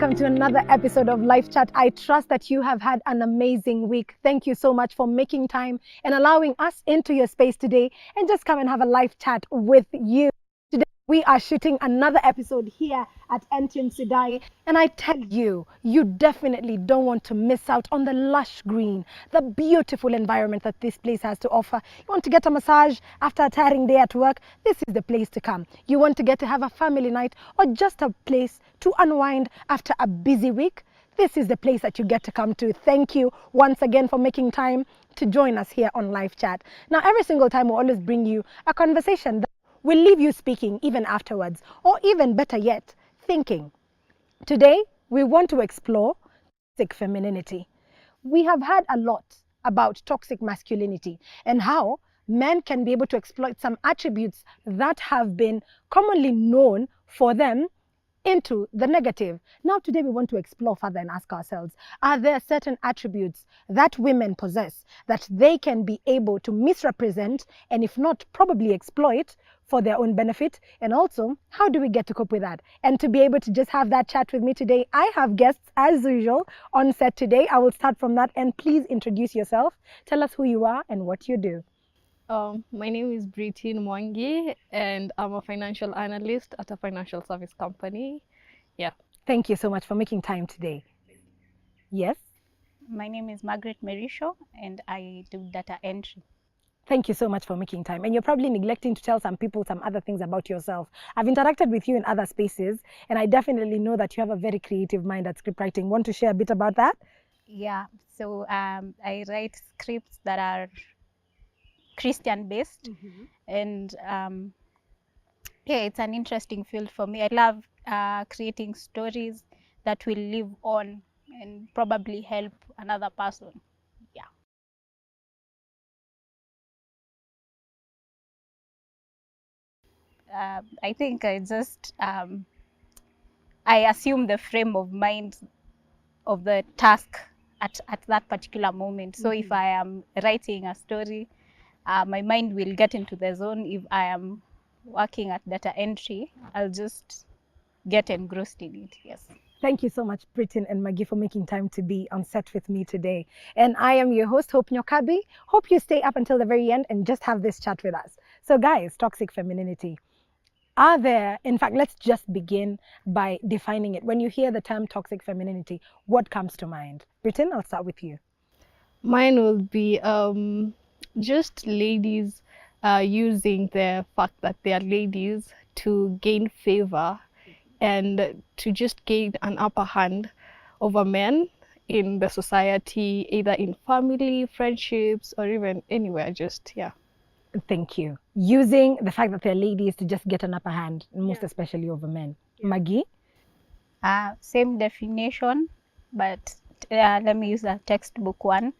welcome to another episode of Life Chat. I trust that you have had an amazing week. Thank you so much for making time and allowing us into your space today and just come and have a live chat with you. Today we are shooting another episode here at Entrance Sidai, and I tell you, you definitely don't want to miss out on the lush green, the beautiful environment that this place has to offer. You want to get a massage after a tiring day at work? This is the place to come. You want to get to have a family night or just a place to unwind after a busy week? This is the place that you get to come to. Thank you once again for making time to join us here on Live Chat. Now, every single time we always bring you a conversation that will leave you speaking even afterwards, or even better yet, thinking. Today, we want to explore toxic femininity. We have heard a lot about toxic masculinity and how men can be able to exploit some attributes that have been commonly known for them into the negative. Now today we want to explore further and ask ourselves, are there certain attributes that women possess that they can be able to misrepresent and if not probably exploit for their own benefit? And also, how do we get to cope with that? And to be able to just have that chat with me today, I have guests as usual on set today. I will start from that, and please introduce yourself. Tell us who you are and what you do. My name is Britin Mwangi, and I'm a financial analyst at a financial service company. Yeah. Thank you so much for making time today. Yes? My name is Margaret Merisho, and I do data entry. Thank you so much for making time. And you're probably neglecting to tell some people some other things about yourself. I've interacted with you in other spaces, and I definitely know that you have a very creative mind at script writing. Want to share a bit about that? Yeah, so I write scripts that are Christian based, and yeah, it's an interesting field for me. I love creating stories that will live on and probably help another person. Yeah. I think I just I assume the frame of mind of the task at that particular moment. So if I am writing a story, my mind will get into the zone. If I am working at data entry, I'll just get engrossed in it. Yes. Thank you so much, Britin and Maggie, for making time to be on set with me today. And I am your host, Hope Nyokabi. Hope you stay up until the very end and just have this chat with us. So guys, toxic femininity. Are there, in fact, let's just begin by defining it. When you hear the term toxic femininity, what comes to mind? Britin, I'll start with you. Mine will be just ladies using the fact that they are ladies to gain favor and to just gain an upper hand over men in the society, either in family, friendships, or even anywhere. Just, yeah. Thank you. Using the fact that they're ladies to just get an upper hand, most especially over men. Maggie? Same definition, but let me use a textbook one.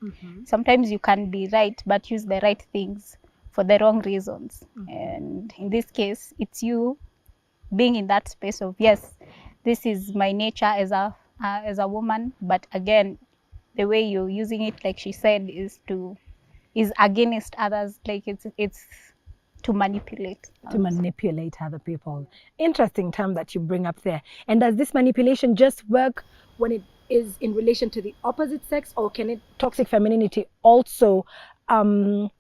Sometimes you can be right, but use the right things for the wrong reasons. And in this case, it's you being in that space of, yes, this is my nature as a woman, but again, the way you're using it, like she said, is against others. Like it's to manipulate. To manipulate other people. Interesting term that you bring up there. And does this manipulation just work when it is in relation to the opposite sex, or can toxic femininity also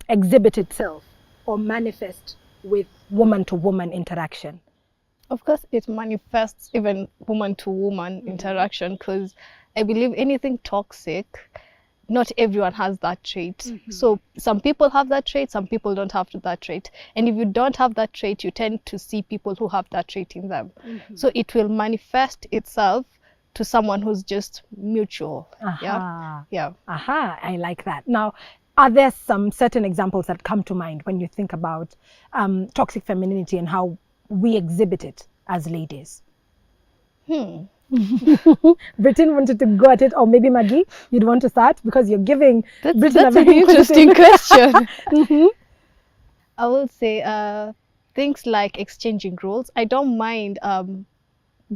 exhibit itself or manifest with woman-to-woman interaction? Of course, it manifests even woman-to-woman interaction, because I believe anything toxic, not everyone has that trait. So some people have that trait, some people don't have that trait. And if you don't have that trait, you tend to see people who have that trait in them. So it will manifest itself to someone who's just mutual. Yeah. I like that. Now, are there some certain examples that come to mind when you think about toxic femininity and how we exhibit it as ladies? Britin wanted to go at it, or maybe Maggie, you'd want to start because you're giving Britin that's a very an interesting question. I will say things like exchanging roles. I don't mind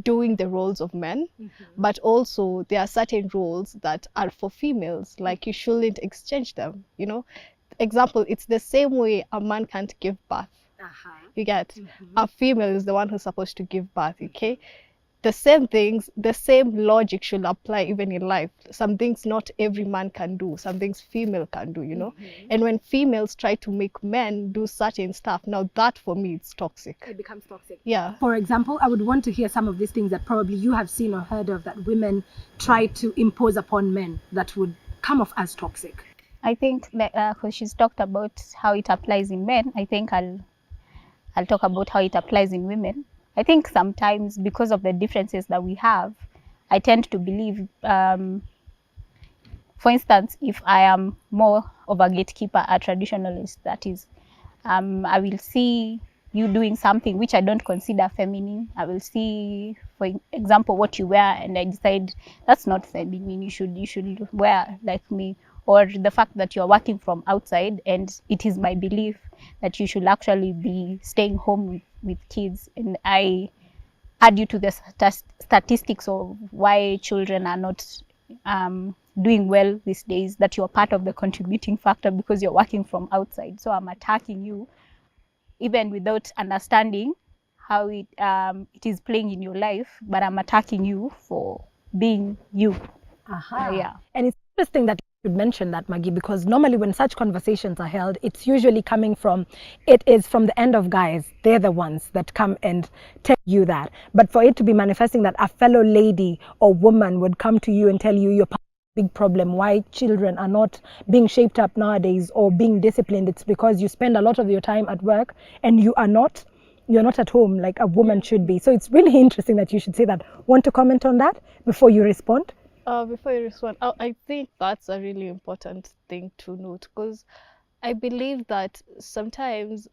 doing the roles of men, but also there are certain roles that are for females, like you shouldn't exchange them, you know. Example, it's the same way a man can't give birth. You get, a female is the one who's supposed to give birth, okay? the same things, the same logic should apply even in life. Some things not every man can do, some things female can do, you know. And when females try to make men do certain stuff, now that for me it's toxic. It becomes toxic. Yeah. For example, I would want to hear some of these things that probably you have seen or heard of that women try to impose upon men that would come off as toxic. I think that because she's talked about how it applies in men, I think I'll talk about how it applies in women. I think sometimes because of the differences that we have, I tend to believe, for instance, if I am more of a gatekeeper, a traditionalist, that is, I will see you doing something which I don't consider feminine. I will see, for example, what you wear, and I decide that's not feminine. You should wear like me. Or the fact that you're working from outside, and it is my belief that you should actually be staying home with kids, and I add you to the statistics of why children are not doing well these days, that you're part of the contributing factor because you're working from outside. So I'm attacking you even without understanding how it is playing in your life, but I'm attacking you for being you. Yeah. And it's interesting that you should mention that, Maggie, because normally when such conversations are held, it's usually it is from the end of guys. They're the ones that come and tell you that. But for it to be manifesting that a fellow lady or woman would come to you and tell you you're part of a big problem, why children are not being shaped up nowadays or being disciplined, it's because you spend a lot of your time at work and you're not at home like a woman should be. So it's really interesting that you should say that. Want to comment on that before you respond? Before you respond, I think that's a really important thing to note, because I believe that sometimes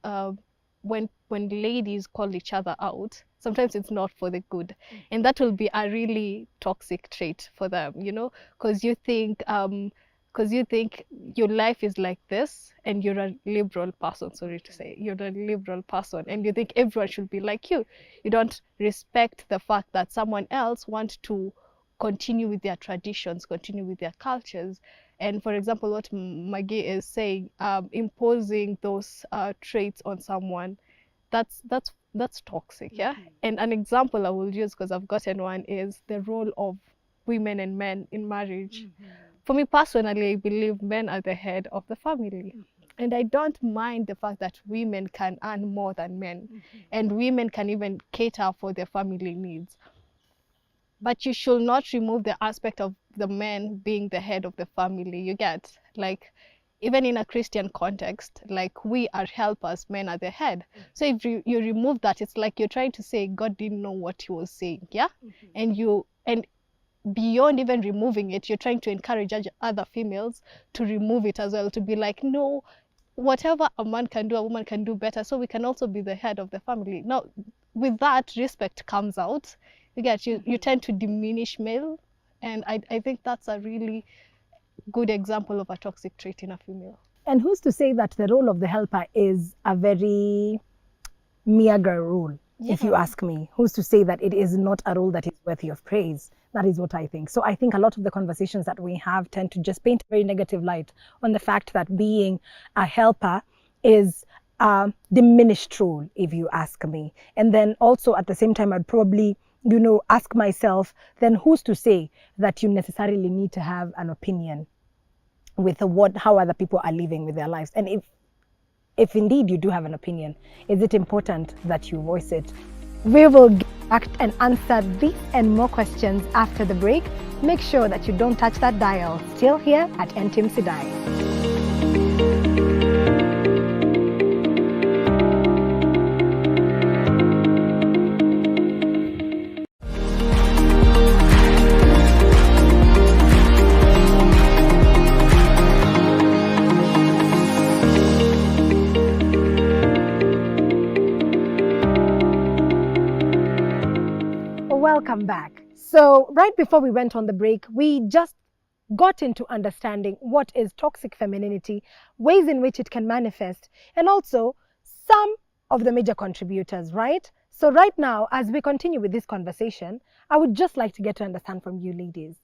when ladies call each other out, sometimes it's not for the good, and that will be a really toxic trait for them, you know, because you think your life is like this, and you're a liberal person, sorry to say, you're a liberal person, and you think everyone should be like you. You don't respect the fact that someone else wants to continue with their traditions, continue with their cultures. And for example, what Maggie is saying, imposing those traits on someone, that's toxic, yeah. And an example I will use, because I've gotten one, is the role of women and men in marriage. For me personally, I believe men are the head of the family. And I don't mind the fact that women can earn more than men, and women can even cater for their family needs. But you should not remove the aspect of the man being the head of the family. You get, like, even in a Christian context, like, we are helpers, men are the head. So if you remove that, it's like you're trying to say God didn't know what he was saying, yeah? And beyond even removing it, you're trying to encourage other females to remove it as well, to be like, no, whatever a man can do, a woman can do better, so we can also be the head of the family. Now, with that, respect comes out. You tend to diminish male, and I think that's a really good example of a toxic trait in a female. And who's to say that the role of the helper is a very meager role? If you ask me, who's to say that it is not a role that is worthy of praise? That is what I think. So I think a lot of the conversations that we have tend to just paint a very negative light on the fact that being a helper is a diminished role, if you ask me. And then also at the same time, I'd probably ask myself, then who's to say that you necessarily need to have an opinion with how other people are living with their lives? And if indeed you do have an opinion, is it important that you voice it? We will get back and answer these and more questions after the break. Make sure that you don't touch that dial. Still here at Intimacy Diary. Welcome back. So right before we went on the break, we just got into understanding what is toxic femininity, ways in which it can manifest, and also some of the major contributors, right? So right now, as we continue with this conversation, I would just like to get to understand from you ladies.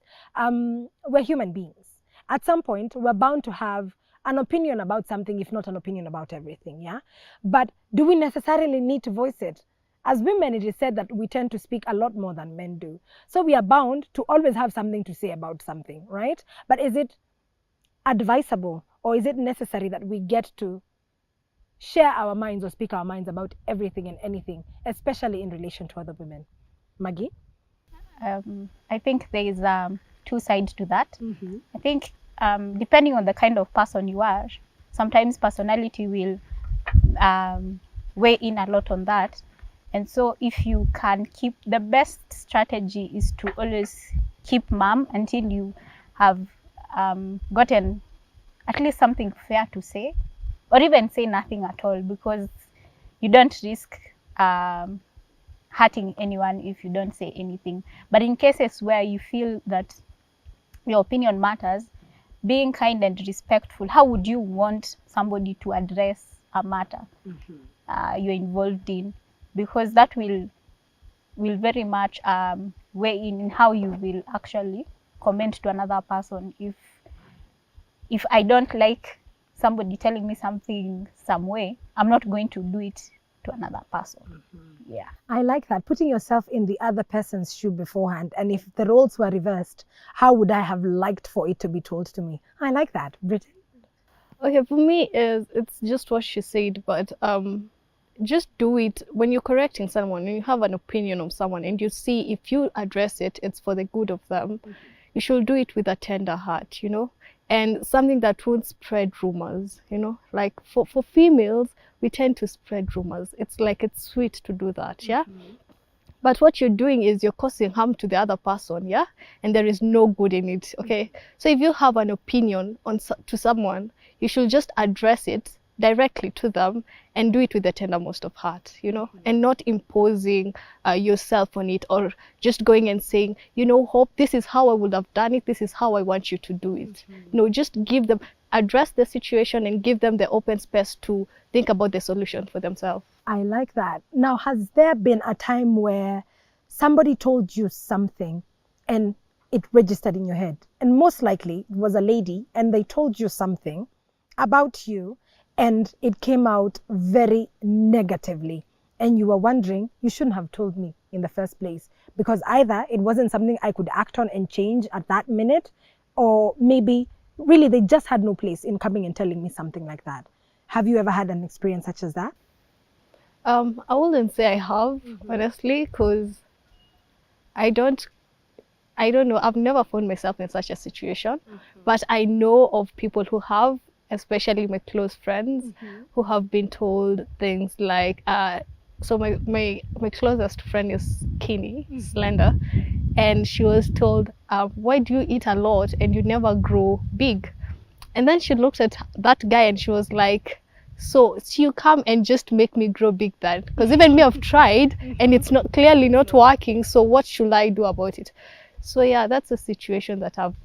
We're human beings. At some point, we're bound to have an opinion about something, if not an opinion about everything, yeah? But do we necessarily need to voice it? as women, it is said that we tend to speak a lot more than men do. So we are bound to always have something to say about something, right? But is it advisable, or is it necessary that we get to share our minds or speak our minds about everything and anything, especially in relation to other women? Maggie? I think there is two sides to that. I think depending on the kind of person you are, sometimes personality will weigh in a lot on that. And so if you can keep, the best strategy is to always keep mum until you have gotten at least something fair to say, or even say nothing at all, because you don't risk hurting anyone if you don't say anything. But in cases where you feel that your opinion matters, being kind and respectful, how would you want somebody to address a matter you're involved in? Because that will very much weigh in how you will actually comment to another person. If I don't like somebody telling me something some way, I'm not going to do it to another person. Yeah. I like that, putting yourself in the other person's shoe beforehand. And if the roles were reversed, how would I have liked for it to be told to me? I like that. Britton? Okay, for me, it's just what she said, but just do it when you're correcting someone, and you have an opinion of someone, and you see if you address it, it's for the good of them. You should do it with a tender heart, and something that won't spread rumors, like for females, we tend to spread rumors. It's sweet to do that, yeah? But what you're doing is you're causing harm to the other person, yeah? And there is no good in it, okay? So if you have an opinion to someone, you should just address it directly to them and do it with the tendermost of heart, and not imposing yourself on it, or just going and saying, Hope, this is how I would have done it, this is how I want you to do it. No, just address the situation and give them the open space to think about the solution for themselves. I like that. Now, has there been a time where somebody told you something and it registered in your head? And most likely it was a lady, and they told you something about you, and it came out very negatively, and you were wondering, you shouldn't have told me in the first place, because either it wasn't something I could act on and change at that minute, or maybe really they just had no place in coming and telling me something like that. Have you ever had an experience such as that? I wouldn't say I have, honestly, because I don't know. I've never found myself in such a situation, but I know of people who have, especially my close friends, who have been told things like, so my closest friend is skinny, slender, and she was told, why do you eat a lot and you never grow big? And then she looked at that guy and she was like, so you come and just make me grow big then? Because even me, I've tried and it's clearly not working, so what should I do about it? So yeah, that's a situation that I've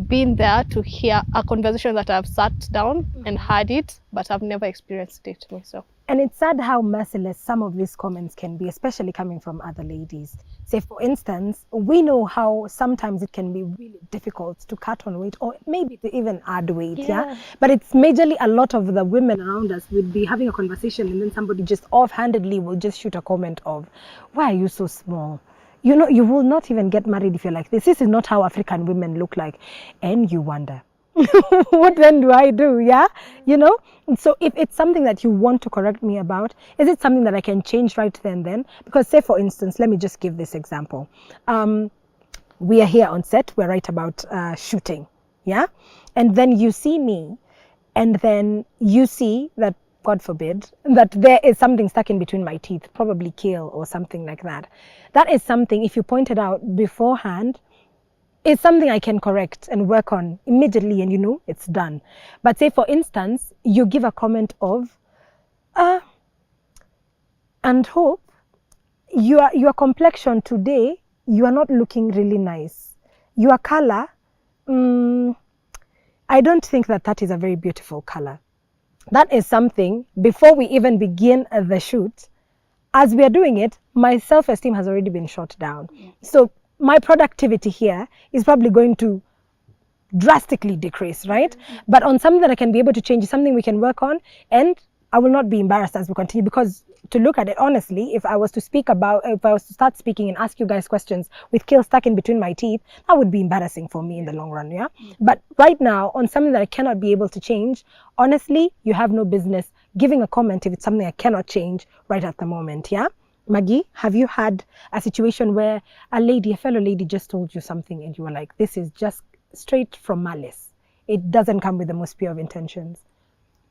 been there to hear, a conversation that I've sat down and heard it, but I've never experienced it myself. And it's sad how merciless some of these comments can be, especially coming from other ladies. Say, for instance, we know how sometimes it can be really difficult to cut on weight, or maybe to even add weight, yeah? But it's majorly a lot of the women around us would be having a conversation, and then somebody just offhandedly will just shoot a comment of, why are you so small? You will not even get married if you're like this. This is not how African women look like. And you wonder, what then do I do? Yeah. So if it's something that you want to correct me about, is it something that I can change right then? Because say, for instance, let me just give this example. We are here on set. We're right about shooting. Yeah. And then you see me, and then you see that, God forbid, that there is something stuck in between my teeth, probably kale or something like that. That is something, if you point it out beforehand, it's something I can correct and work on immediately, and it's done. But say, for instance, you give a comment of, and Hope, your complexion today, you are not looking really nice. Your color, I don't think that is a very beautiful color. That is something, before we even begin the shoot, as we are doing it, my self-esteem has already been shot down. So my productivity here is probably going to drastically decrease, right? But on something that I can be able to change, something we can work on, and I will not be embarrassed as we continue, because to look at it honestly, if I was to start speaking and ask you guys questions with kill stuck in between my teeth, that would be embarrassing for me in the long run, yeah? But right now, on something that I cannot be able to change, honestly, you have no business giving a comment if it's something I cannot change right at the moment, yeah? Maggie, have you had a situation where a fellow lady just told you something and you were like, this is just straight from malice? It doesn't come with the most pure of intentions.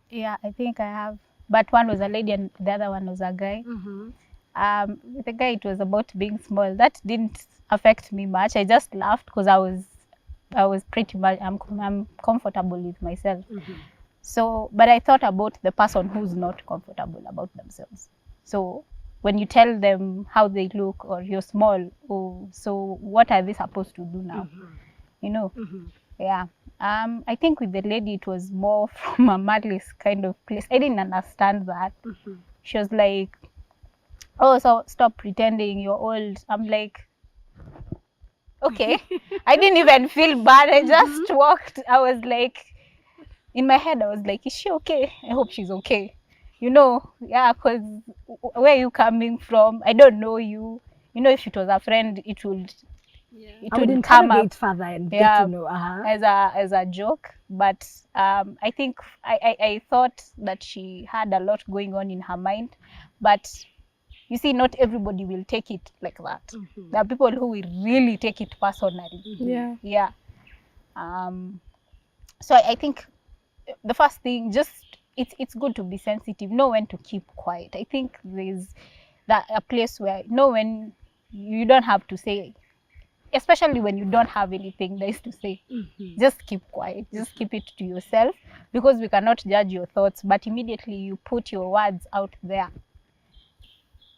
Yeah, I think I have. But one was a lady and the other one was a guy. With the guy, it was about being small. That didn't affect me much. I just laughed because I was pretty much, I'm comfortable with myself. So, but I thought about the person who's not comfortable about themselves. So when you tell them how they look or you're small, oh, so what are they supposed to do now? You know? Yeah. I think with the lady, it was more from a malice kind of place. I didn't understand that. She was like, oh, so stop pretending you're old. I'm like, okay. I didn't even feel bad. I just walked. I was like, in my head, I was like, is she okay? I hope she's okay. You know, yeah, because where are you coming from? I don't know you. You know, if it was a friend, it would I would come up interrogate further and get to know. as a joke. But I think I thought that she had a lot going on in her mind. But you see, not everybody will take it like that. There are people who will really take it personally. Yeah. So I think the first thing, just it's good to be sensitive, know when to keep quiet. I think there's a place where know when you don't have to say, especially when you don't have anything nice to say. Just keep quiet, just keep it to yourself, because we cannot judge your thoughts, but immediately you put your words out there,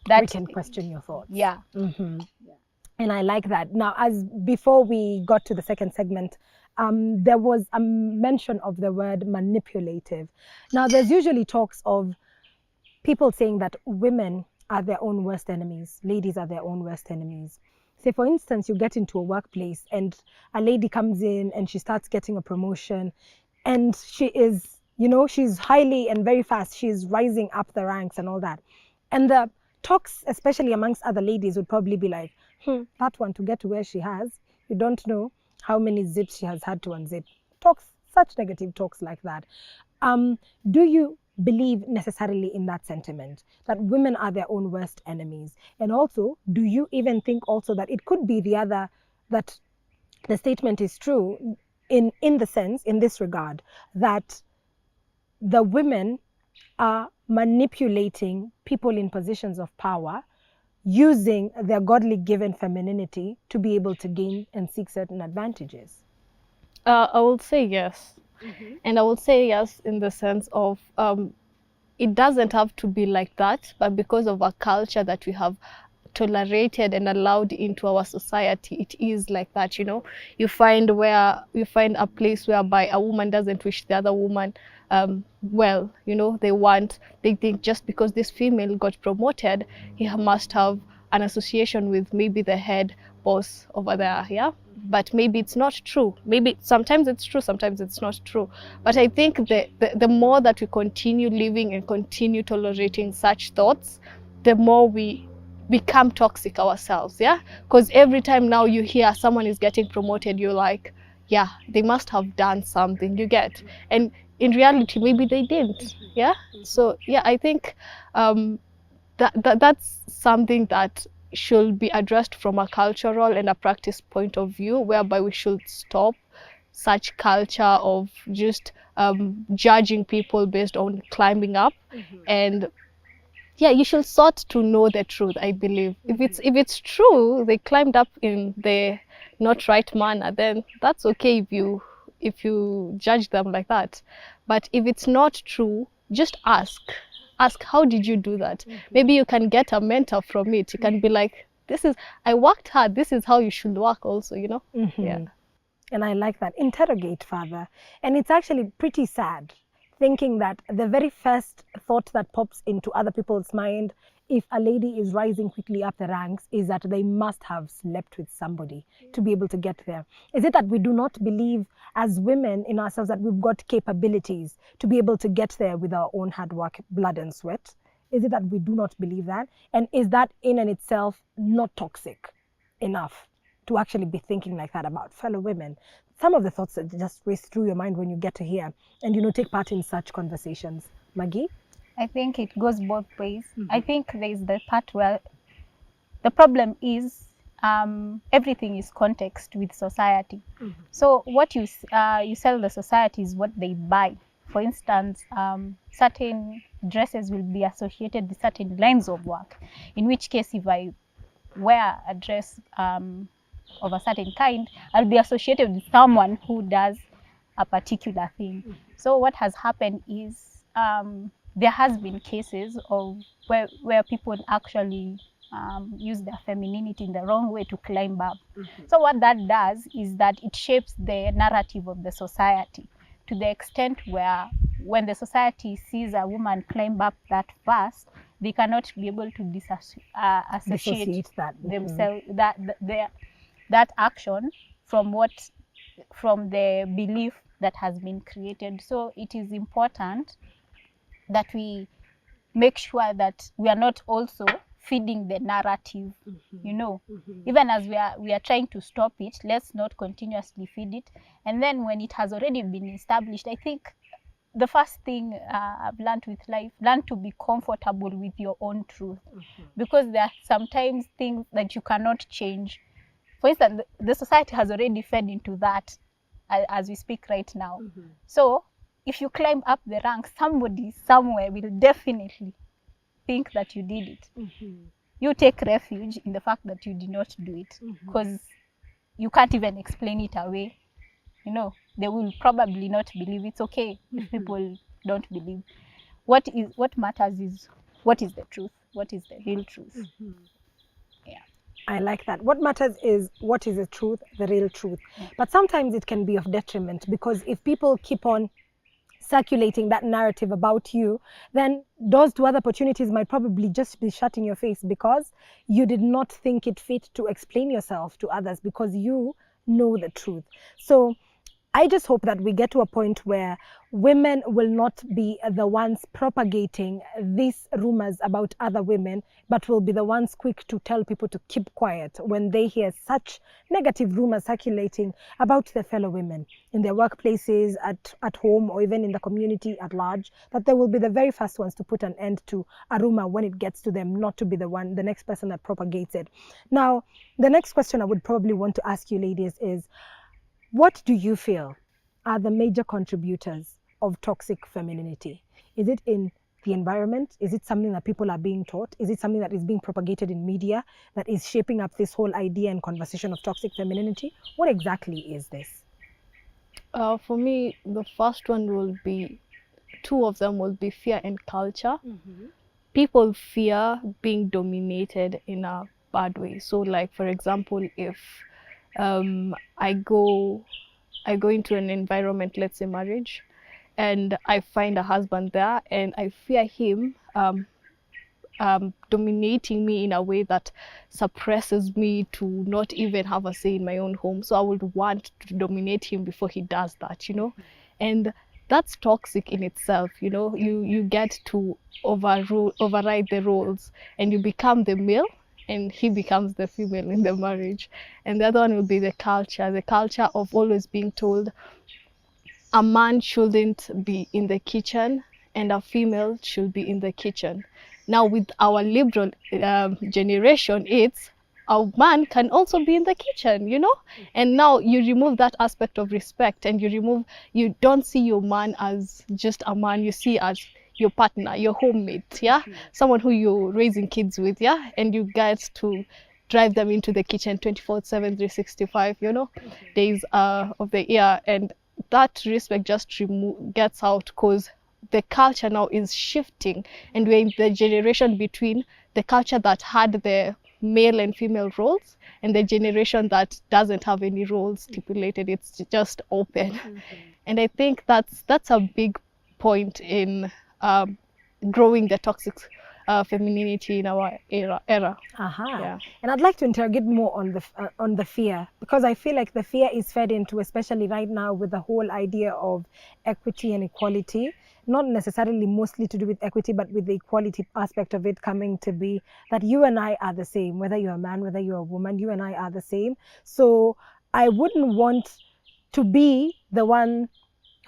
We can question your thoughts. Yeah. And I like that. Now, as before we got to the second segment, there was a mention of the word manipulative. Now, there's usually talks of people saying that women are their own worst enemies, ladies are their own worst enemies. Say, for instance, you get into a workplace and a lady comes in and she starts getting a promotion, and she is, she's highly and very fast, she's rising up the ranks and all that. And the talks, especially amongst other ladies, would probably be like, that one, to get to where she has, you don't know how many zips she has had to unzip. Talks, such negative talks like that. Do you believe necessarily in that sentiment, that women are their own worst enemies? And also, do you even think also that it could be the other, that the statement is true in the sense, in this regard, that the women are manipulating people in positions of power using their godly given femininity to be able to gain and seek certain advantages? I will say yes. And I will say yes in the sense of it doesn't have to be like that, but because of a culture that we have tolerated and allowed into our society, it is like that. You find a place whereby a woman doesn't wish the other woman well. They think just because this female got promoted, he must have an association with maybe the head boss over there. Yeah, but maybe it's not true. Maybe sometimes it's true, sometimes it's not true. But I think the more that we continue living and continue tolerating such thoughts, the more we become toxic ourselves. Yeah, because every time now you hear someone is getting promoted, you're like, yeah, they must have done something, you get. And in reality, maybe they didn't. Yeah. So yeah, I think that's something that should be addressed from a cultural and a practice point of view, whereby we should stop such culture of just judging people based on climbing up. And yeah, you should sort to know the truth, I believe. If it's true, they climbed up in the not right manner, then that's okay if you judge them like that. But if it's not true, just ask, how did you do that? Maybe you can get a mentor from it. You can be like, I worked hard, this is how you should work also, Yeah. And I like that. Interrogate further. And it's actually pretty sad thinking that the very first thought that pops into other people's mind if a lady is rising quickly up the ranks is that they must have slept with somebody to be able to get there? Is it that we do not believe as women in ourselves that we've got capabilities to be able to get there with our own hard work, blood and sweat? Is it that we do not believe that? And is that in and itself not toxic enough to actually be thinking like that about fellow women? Some of the thoughts that just race through your mind when you get to here and take part in such conversations. Maggie? I think it goes both ways. I think there's the part where the problem is everything is context with society. So what you sell the society is what they buy. For instance, certain dresses will be associated with certain lines of work, in which case if I wear a dress of a certain kind, I'll be associated with someone who does a particular thing. So what has happened is there has been cases of where people actually use their femininity in the wrong way to climb up. So what that does is that it shapes the narrative of the society to the extent where when the society sees a woman climb up that fast, they cannot be able to associate that themselves that action from the belief that has been created. So it is important that we make sure that we are not also feeding the narrative, even as we are trying to stop it, let's not continuously feed it. And then when it has already been established, I think the first thing I've learned with life, learn to be comfortable with your own truth, because there are sometimes things that you cannot change. For instance, the society has already fed into that as we speak right now. So if you climb up the ranks, somebody somewhere will definitely think that you did it. You take refuge in the fact that you did not do it, because you can't even explain it away. They will probably not believe. It's okay if people don't believe. What matters is what is the truth, what is the real truth. I like that. What matters is what is the truth, the real truth. But sometimes it can be of detriment, because if people keep on circulating that narrative about you, then doors to other opportunities might probably just be shut in your face, because you did not think it fit to explain yourself to others because you know the truth. So I just hope that we get to a point where women will not be the ones propagating these rumors about other women, but will be the ones quick to tell people to keep quiet when they hear such negative rumors circulating about their fellow women in their workplaces, at home, or even in the community at large, that they will be the very first ones to put an end to a rumor when it gets to them, not to be the next person that propagates it. Now, the next question I would probably want to ask you ladies is, what do you feel are the major contributors of toxic femininity? Is it in the environment? Is it something that people are being taught? Is it something that is being propagated in media that is shaping up this whole idea and conversation of toxic femininity? What exactly is this? For me, the first one will be, two of them will be fear and culture. People fear being dominated in a bad way. So like, for example, if I go into an environment, let's say marriage, and I find a husband there, and I fear him dominating me in a way that suppresses me to not even have a say in my own home. So I would want to dominate him before he does that, and that's toxic in itself. You get to override the roles, and you become the male and he becomes the female in the marriage. And the other one will be the culture of always being told a man shouldn't be in the kitchen and a female should be in the kitchen. Now with our liberal generation, it's a man can also be in the kitchen, and now you remove that aspect of respect, and you don't see your man as just a man, you see as your partner, your homemate, someone who you're raising kids with, and you get to drive them into the kitchen 24/7, 365, days of the year. And that respect just gets out, because the culture now is shifting, and we're in the generation between the culture that had the male and female roles and the generation that doesn't have any roles stipulated. It's just open. And I think that's a big point in growing the toxic femininity in our era. Aha. Yeah. And I'd like to interrogate more on the fear, because I feel like the fear is fed into, especially right now, with the whole idea of equity and equality. Not necessarily mostly to do with equity, but with the equality aspect of it coming to be that you and I are the same, whether you're a man, whether you're a woman, you and I are the same. So I wouldn't want to be the one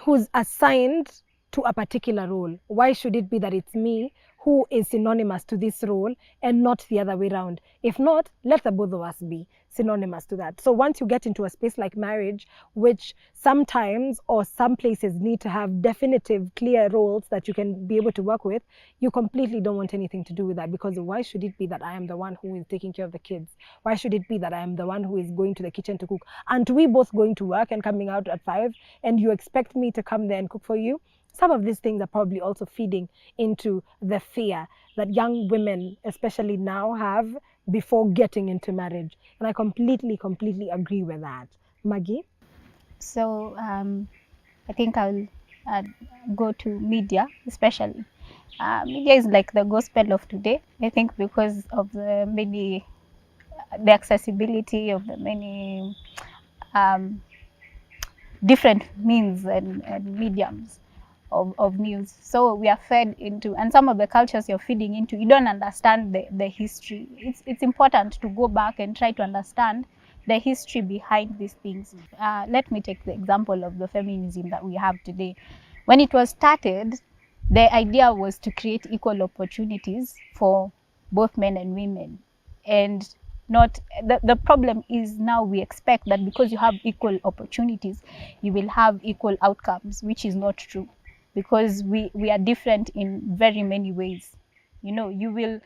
who's assigned to a particular role. Why should it be that it's me who is synonymous to this role and not the other way around? If not, let the both of us be synonymous to that. So once you get into a space like marriage, which sometimes or some places need to have definitive, clear roles that you can be able to work with, you completely don't want anything to do with that, because why should it be that I am the one who is taking care of the kids? Why should it be that I am the one who is going to the kitchen to cook? Aren't we both going to work and coming out at 5, and you expect me to come there and cook for you? Some of these things are probably also feeding into the fear that young women, especially now, have before getting into marriage. And I completely agree with that. Maggie? So I think I'll go to media, especially. Media is like the gospel of today. I think because of the accessibility of the many different means and mediums of news. So we are fed into, and some of the cultures you're feeding into, you don't understand the history. It's important to go back and try to understand the history behind these things. Let me take the example of the feminism that we have today. When it was started, the idea was to create equal opportunities for both men and women. And not the problem is now we expect that because you have equal opportunities, you will have equal outcomes, which is not true, because we are different in very many ways. You know,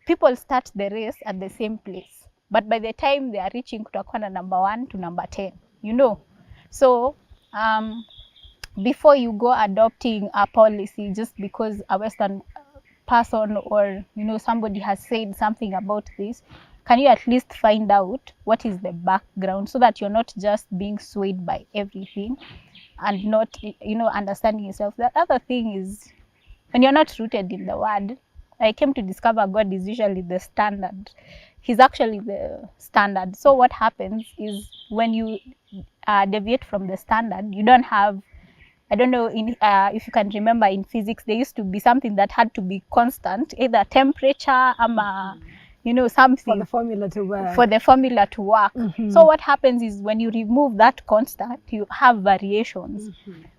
people start the race at the same place, but by the time they are reaching kutakuwa na number 1 to number 10, you know. So before you go adopting a policy just because a Western person or somebody has said something about this, can you at least find out what is the background, so that you're not just being swayed by everything and not understanding yourself. The other thing is, when you're not rooted in the word, I came to discover God is usually the standard. He's actually the standard. So what happens is, when you deviate from the standard, you don't have, I don't know if you can remember, in physics there used to be something that had to be constant, either temperature something For the formula to work. So what happens is, when you remove that constant, you have variations,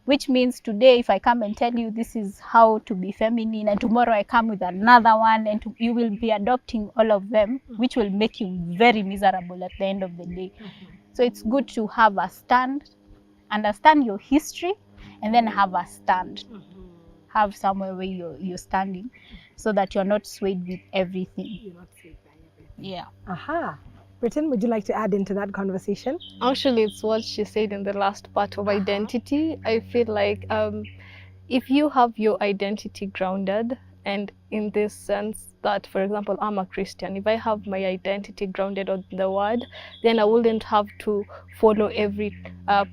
which means today if I come and tell you this is how to be feminine, and tomorrow I come with another one, and you will be adopting all of them, which will make you very miserable at the end of the day. So it's good to have a stand, understand your history, and then have a stand. Have somewhere where you're standing, so that you're not swayed with everything. You're not swayed by everything. Yeah. Aha. Britain, would you like to add into that conversation? Actually, it's what she said in the last part of identity. I feel like if you have your identity grounded, and in this sense that, for example, I'm a Christian, if I have my identity grounded on the word, then I wouldn't have to follow every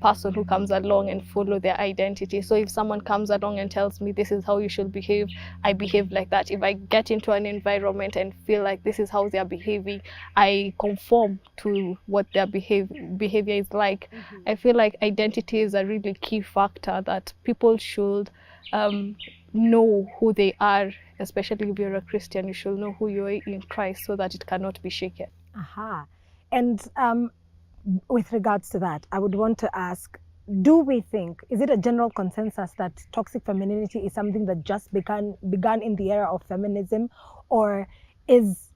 person who comes along and follow their identity. So if someone comes along and tells me this is how you should behave, I behave like that. If I get into an environment and feel like this is how they are behaving, I conform to what their behavior is like. I feel like identity is a really key factor that people should know who they are. Especially if you're a Christian, you should know who you are in Christ, so that it cannot be shaken. Aha. And with regards to that, I would want to ask, do we think, is it a general consensus that toxic femininity is something that just began in the era of feminism, or is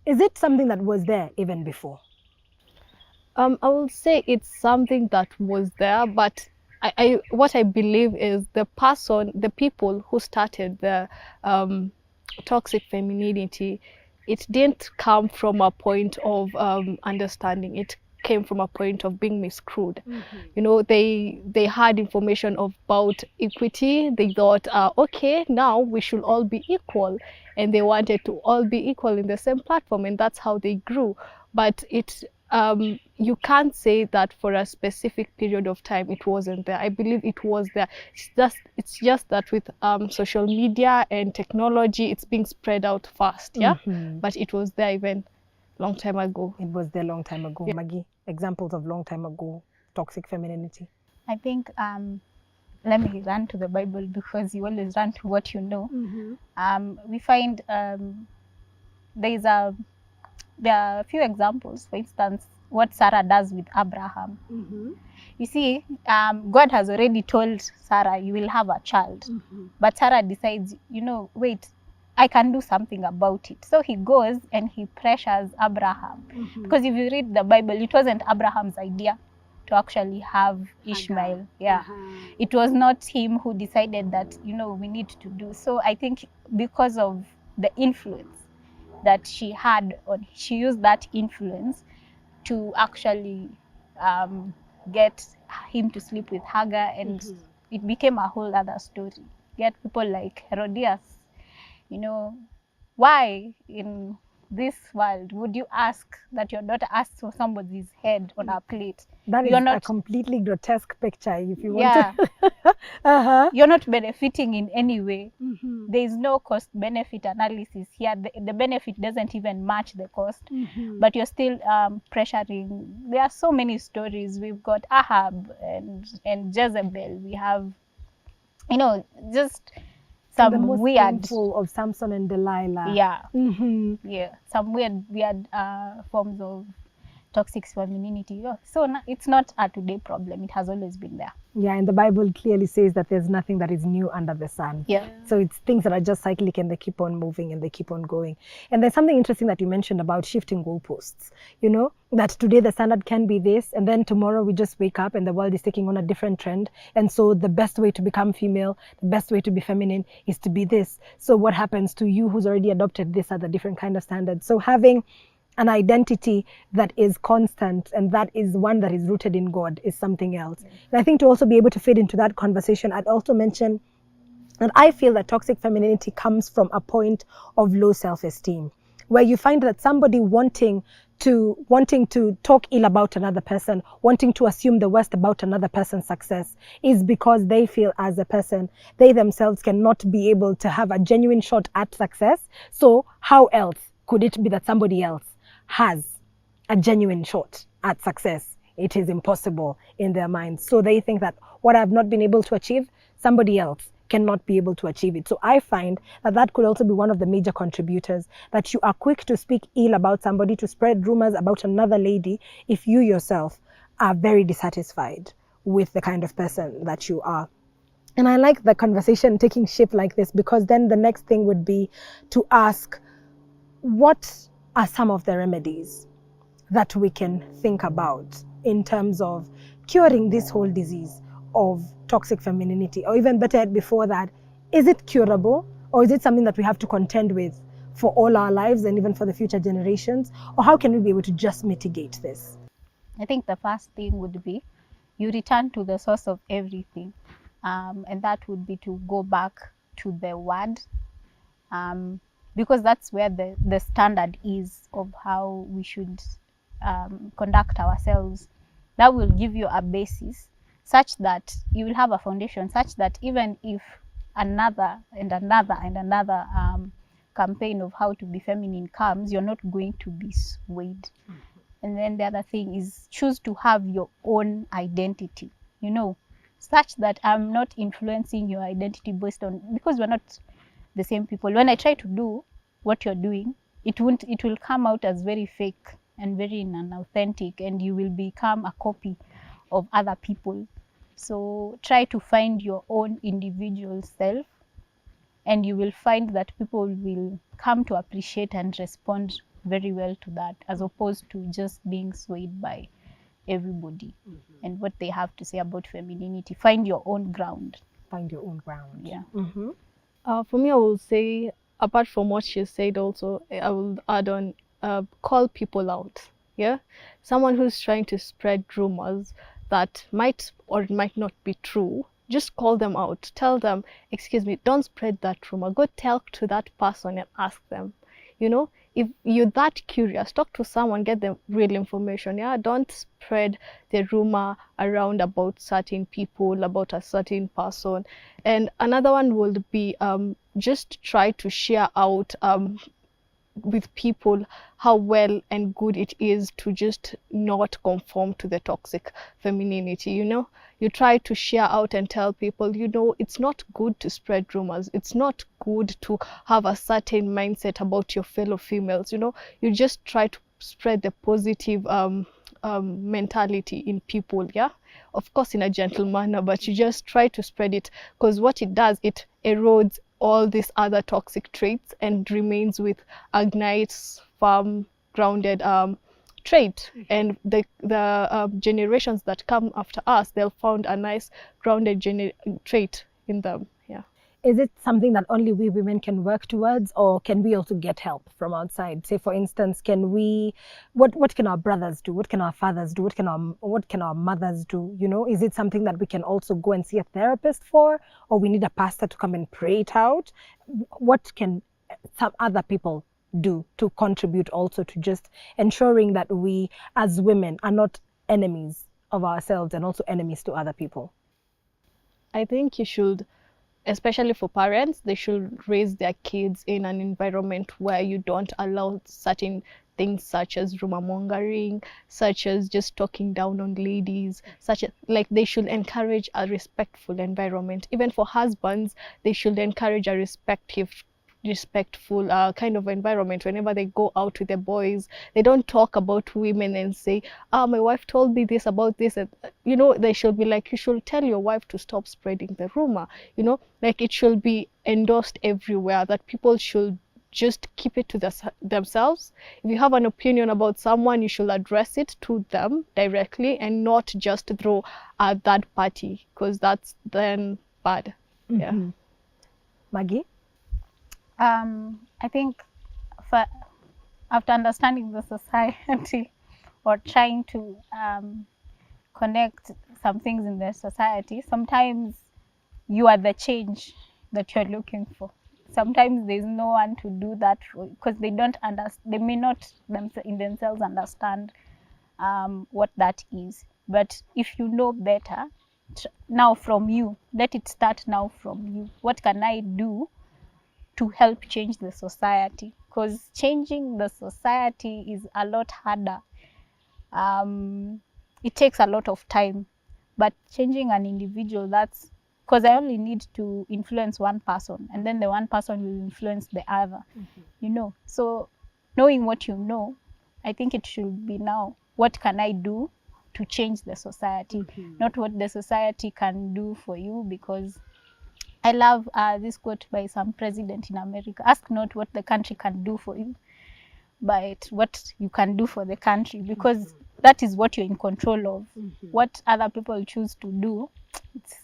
it something that was there even before? I would say it's something that was there, but what I believe is the people who started the toxic femininity, it didn't come from a point of understanding. It came from a point of being miscrewed. You know, they had information about equity. They thought, okay, now we should all be equal, and they wanted to all be equal in the same platform, and that's how they grew. But you can't say that for a specific period of time it wasn't there. I believe it was there. It's just that with social media and technology, it's being spread out fast, yeah. But it was there even long time ago. It was there long time ago. Maggie, examples of long time ago toxic femininity. I think let me run to the Bible, because you always run to what you know. We find there are a few examples. For instance, what Sarah does with Abraham. You see, God has already told Sarah, you will have a child. But Sarah decides, wait, I can do something about it. So he goes and he pressures Abraham. Because if you read the Bible, it wasn't Abraham's idea to actually have Ishmael. Yeah. It was not him who decided that, we need to do. So I think because of the influence that she had, she used that influence to actually get him to sleep with Hagar, and it became a whole other story. Get people like Herodias, why in this world would you ask that your daughter asks for somebody's head on a plate? That is a completely grotesque picture, if you want to. You're not benefiting in any way. There is no cost benefit analysis here. The benefit doesn't even match the cost, but you're still pressuring. There are so many stories. We've got Ahab and Jezebel. We have, just some the most weird painful of Samson and Delilah. Yeah, some weird forms of toxic femininity. So it's not a today problem. It has always been there. Yeah, and the Bible clearly says that there's nothing that is new under the sun. Yeah. So it's things that are just cyclic, and they keep on moving and they keep on going. And there's something interesting that you mentioned about shifting goalposts. That today the standard can be this, and then tomorrow we just wake up and the world is taking on a different trend. And so the best way to become female, the best way to be feminine is to be this. So what happens to you who's already adopted this other different kind of standard? So having an identity that is constant, and that is one that is rooted in God, is something else. And I think to also be able to fit into that conversation, I'd also mention that I feel that toxic femininity comes from a point of low self-esteem, where you find that somebody wanting to talk ill about another person, wanting to assume the worst about another person's success, is because they feel as a person, they themselves cannot be able to have a genuine shot at success. So how else could it be that somebody else has a genuine shot at success? It is impossible in their minds. So they think that what I've not been able to achieve, somebody else cannot be able to achieve it. So I find that that could also be one of the major contributors, that you are quick to speak ill about somebody, to spread rumors about another lady, if you yourself are very dissatisfied with the kind of person that you are. And I like the conversation taking shape like this, because then the next thing would be to ask, what are some of the remedies that we can think about in terms of curing this whole disease of toxic femininity? Or even better yet, before that, is it curable, or is it something that we have to contend with for all our lives and even for the future generations? Or how can we be able to just mitigate this? I think the first thing would be you return to the source of everything, and that would be to go back to the word, because that's where the standard is of how we should conduct ourselves. That will give you a basis, such that you will have a foundation, such that even if another campaign of how to be feminine comes, you're not going to be swayed. And then the other thing is, choose to have your own identity, such that I'm not influencing your identity based on, because we're not the same people. When I try to do what you're doing, it will come out as very fake and very unauthentic, and you will become a copy of other people. So try to find your own individual self, and you will find that people will come to appreciate and respond very well to that, as opposed to just being swayed by everybody and what they have to say about femininity. Find your own ground. Find your own ground. Yeah. For me, I will say, apart from what she said also, I will add on, call people out. Yeah, someone who's trying to spread rumors that might or might not be true, just call them out. Tell them, excuse me, don't spread that rumor. Go talk to that person and ask them. if you're that curious, talk to someone, get the real information. Yeah, don't spread the rumor around about certain people, about a certain person. And another one would be just try to share out with people how well and good it is to just not conform to the toxic femininity. You try to share out and tell people, it's not good to spread rumors, it's not good to have a certain mindset about your fellow females. You just try to spread the positive mentality in people, yeah, of course in a gentle manner, but you just try to spread it, because what it does, it erodes all these other toxic traits and remains with a nice, firm, grounded trait. And the generations that come after us, they'll find a nice, grounded trait in them. Yeah. Is it something that only we women can work towards, or can we also get help from outside? Say, for instance, what can our brothers do? What can our fathers do? What can our mothers do? Is it something that we can also go and see a therapist for, or we need a pastor to come and pray it out? What can some other people do to contribute also to just ensuring that we as women are not enemies of ourselves and also enemies to other people? I think you should, especially for parents, they should raise their kids in an environment where you don't allow certain things such as rumor mongering, such as just talking down on ladies, like they should encourage a respectful environment. Even for husbands, they should encourage a respectful kind of environment. Whenever they go out with the boys, they don't talk about women and say, my wife told me this about this. And, they should be like, you should tell your wife to stop spreading the rumor. Like it should be endorsed everywhere, that people should just keep it to themselves. If you have an opinion about someone, you should address it to them directly and not just through a third party, because that's then bad. Yeah. Maggie? I think after understanding the society or trying to connect some things in the society, sometimes you are the change that you're looking for. Sometimes there's no one to do that for, because they don't understand. They may not in themselves understand what that is. But if you know better, now from you, let it start now from you. What can I do to help change the society? Because changing the society is a lot harder. It takes a lot of time. But changing an individual, that's because I only need to influence one person, and then the one person will influence the other. So knowing what you know, I think it should be now, what can I do to change the society? Not what the society can do for you, because I love this quote by some president in America: ask not what the country can do for you, but what you can do for the country, because that is what you're in control of. What other people choose to do, it's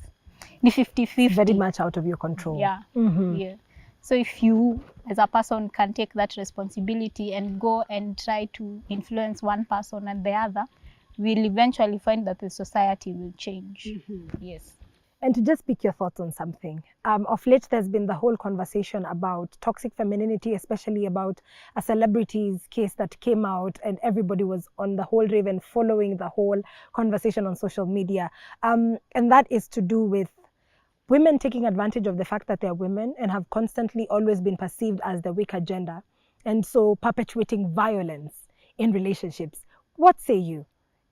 50-50. Very much out of your control. Yeah. Yeah. So if you as a person can take that responsibility and go and try to influence one person and the other, we'll eventually find that the society will change. Yes. And to just pick your thoughts on something, of late there's been the whole conversation about toxic femininity, especially about a celebrity's case that came out, and everybody was on the whole rave and following the whole conversation on social media. And that is to do with women taking advantage of the fact that they're women and have constantly always been perceived as the weaker gender, and so perpetuating violence in relationships. What say you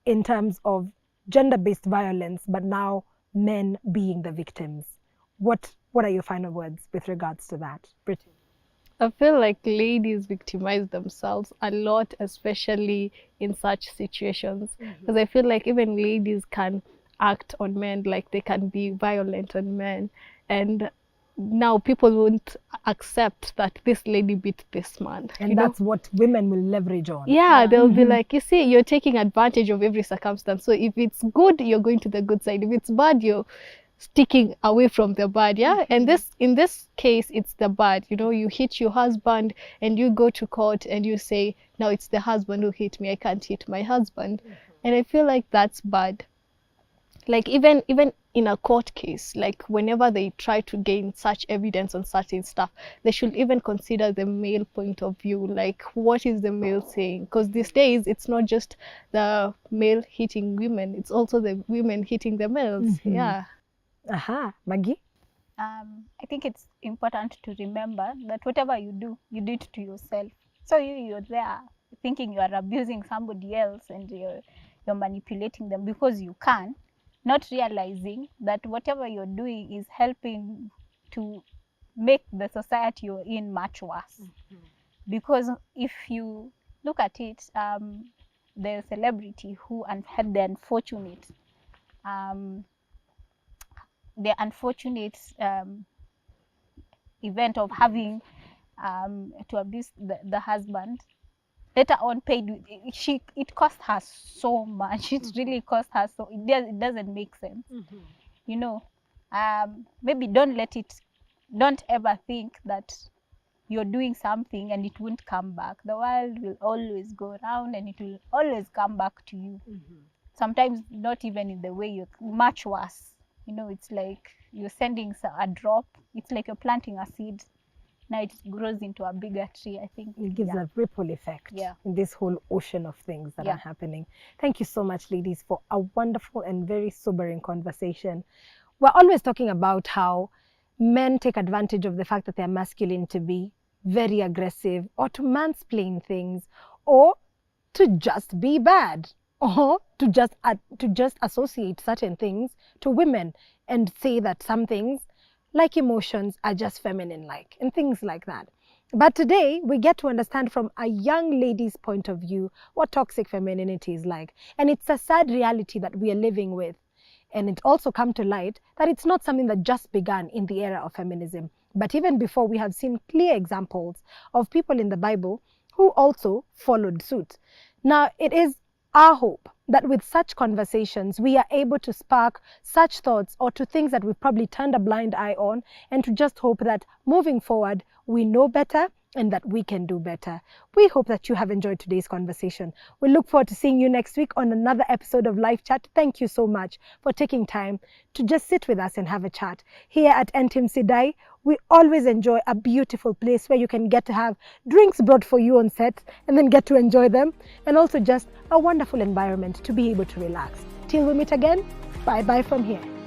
in terms of gender-based violence, but now men being the victims? What are your final words with regards to that, Brittany? I feel like ladies victimize themselves a lot, especially in such situations, because I feel like even ladies can act on men, like they can be violent on men, and now people won't accept that this lady beat this man. And that's what women will leverage on. Yeah, they'll be like, you see, you're taking advantage of every circumstance. So if it's good, you're going to the good side. If it's bad, you're sticking away from the bad. Yeah. And in this case, it's the bad. You hit your husband and you go to court and you say, no, it's the husband who hit me, I can't hit my husband. And I feel like that's bad. Like even in a court case, like whenever they try to gain such evidence on certain stuff, they should even consider the male point of view, like what is the male saying? Because these days it's not just the male hitting women, it's also the women hitting the males. Yeah. Aha, Maggie? I think it's important to remember that whatever you do it to yourself. So you're there thinking you are abusing somebody else and you're manipulating them because you can, not realizing that whatever you're doing is helping to make the society you're in much worse. Because if you look at it, the celebrity who had the unfortunate event of having to abuse the husband, later on paid. It cost her so much. It really cost her so. It doesn't make sense. You know, maybe don't ever think that you're doing something and it won't come back. The world will always go around and it will always come back to you. Sometimes not even in the way you're, much worse. You know, it's like you're sending a drop. It's like you're planting a seed. Now it grows into a bigger tree, I think. It gives a ripple effect in this whole ocean of things that are happening. Thank you so much, ladies, for a wonderful and very sobering conversation. We're always talking about how men take advantage of the fact that they're masculine to be very aggressive, or to mansplain things, or to just be bad, or to just associate certain things to women and say that some things like emotions are just feminine-like and things like that. But today we get to understand from a young lady's point of view what toxic femininity is like. And it's a sad reality that we are living with. And it also come to light that it's not something that just began in the era of feminism. But even before, we have seen clear examples of people in the Bible who also followed suit. Now, it is our hope that with such conversations, we are able to spark such thoughts or to things that we've probably turned a blind eye on, and to just hope that moving forward, we know better and that we can do better. We hope that you have enjoyed today's conversation. We look forward to seeing you next week on another episode of Life Chat. Thank you so much for taking time to just sit with us and have a chat. Here at Entim Sidai, we always enjoy a beautiful place where you can get to have drinks brought for you on set and then get to enjoy them, and also just a wonderful environment to be able to relax. Till we meet again, bye-bye from here.